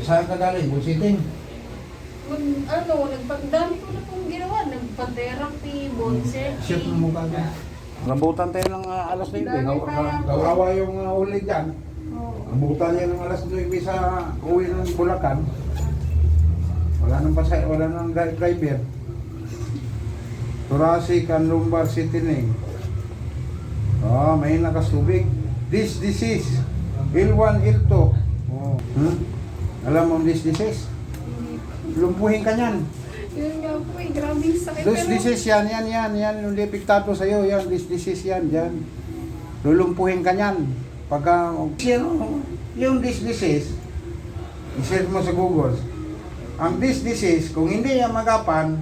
Saan ka galing? Busiting? Nagpagdami ko na pong ginawa. Nagpa-therapy, bone Shoot setting. mo mukha dyan. Rambutan tayo ng alas 9. Dami pa yan. Kawawa yung ulit dyan. Oo. Rambutan niya ng alas 9 sa uwi ng Bulacan. Wala nang pasay, wala nang driver. Thoracic and lumbar sitting. Oh, may nakasubig. This disease. L1, L2. Oh. Alam mo this disease? Lumpuhin ka niyan. Yun nga po eh, grabing sakit. This disease yan. Yung depiktado sa'yo, yan. This disease yan, dyan. Lulumpuhin ka niyan. Pagka, yung this disease, i-search mo sa Google. Ang this disease, kung hindi yan magapan,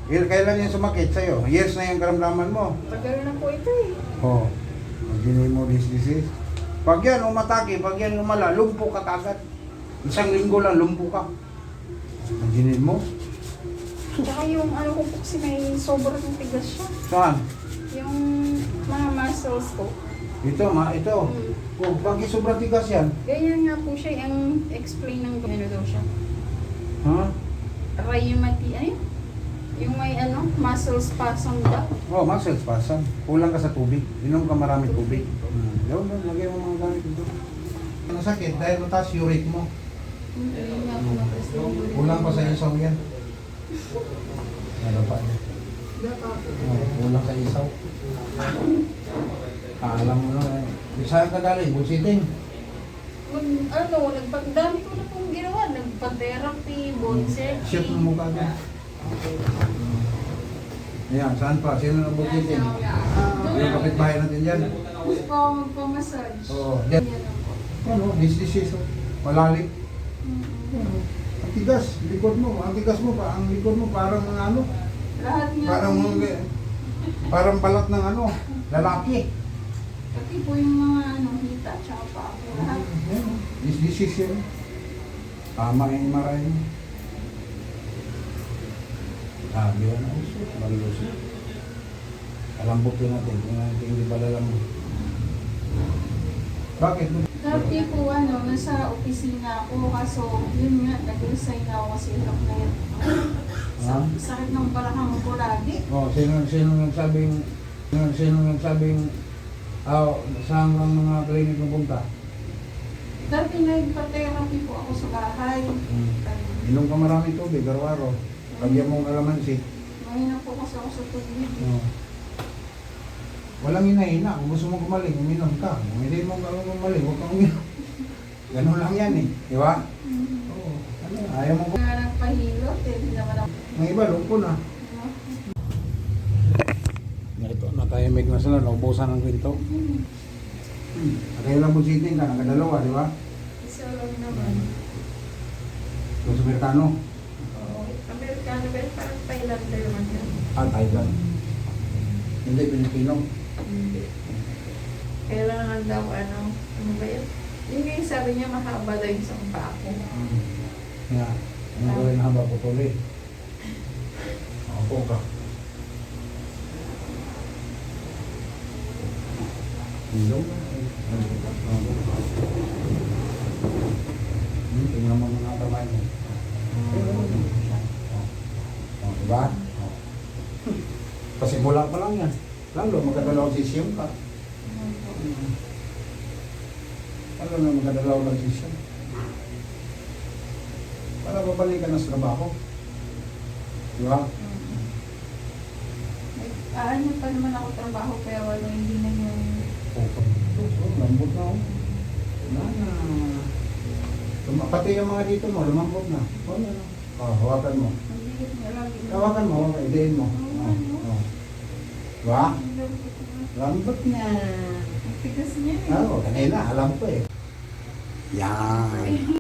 kailan yung sumakit sa'yo? Years na yung karamdaman mo. Tagal na po ito eh. Oo. Magiging mo this disease. Pag yan umatake, pag yan lumala, lumpo ka kagad. Isang linggo lang, lumpo ka. Magiging mo. Tsaka yung ano ko po kasi may sobrang tigas siya. Saan? Yung mga muscles ko. Ito. Oh, bakit sobrang tigas yan? Ganyan nga po siya, yung explain ng ano daw siya. Ha? Rheumatoid, ano yun? Yung may ano, muscle spasm daw. Oh, muscle spasm. Kulang ka sa tubig. Inom ka marami tubig. Yun, lagay mo mga gamit dito. Nasakit dahil mataas uric mo. Ayun nga po mataas yung uric. Kulang pa sa isaw yan. Ano pa? Kulang sa isaw. Alam mo na eh. Saan ka galing? Busiting? Nagpagdami ko na pong ginawa. Nagpa-therapy, bone setting. Shoot mo mukha dyan. Ayan, saan pa? Sino na busiting? Yung kapitbahay natin dyan. Pamassage. Oo. Yan. Ano? This disease. Malalim. Ang tigas. Likod mo. Ang tigas mo pa. Ang likod mo parang ano. Lahat nga. Parang balat ng ano. Lalaki. Pati po yung mga ano, hita, tsaka pa ako. Lahat. This disease yun. Tama yung maray mo. Sabi yan ang uso. Maluso. Alambutin natin. Kung natin hindi balalam mo. Bakit? Dati po ano, nasa opisina ako, kaso yun nga, nag-resign ako kasi hirap na yun. Sakit ng balakang ko lagi. Oh, sino nagsabing saan ang mga klinik mo punta? Dati nagpa-therapy po ako sa bahay. Inom ka maraming tubig, araw-araw. Lagyan mong kalamansi. Mahina po kasi ako sa tubig. Oh. Walang hinahina. Kung gusto mong gumaling, uminom ka. Kung hindi mong gumaling, huwag kang uminom. Ganun lang yan eh. Di ba? Oo. Ano, ayaw mo. Nagpahilot eh, di naman ako. May iba, lumpo na. Ito, natahimik na sila. Naubusan ng kwento. At kayo lang busiting ka, nakadalawa, di ba? Isa lang naman. So, sa Amerikano. Oo. Amerikano ba yun? Parang Thailander naman yan. Thailand. Hindi, Pilipino. Hindi. Kailangan daw ano ba yun? Yung nga yung sabi niya mahaba daw yung isang pako. Nga, ano ko rin haba putuli. Ako ka. Ilong. Tingnan mo mga kamay mo. Diba? Kasi mula pa lang yan. Lalo, magkadalaw sisyon ka. Lalo na magkadalaw ng sisyon. Para babalik ka na sa trabaho. Diba? Ano pa naman ako trabaho pero wala hindi na yung... Lambot na ako. Wala na. Pati yung mga dito mo, lumambot na. Wala na. Hawakan mo. Hindi niya lagi. Hawakan mo, idein mo. Diba? Lambot na. Ang tigas niya eh. Oo, kanina, alam ko eh. Yan.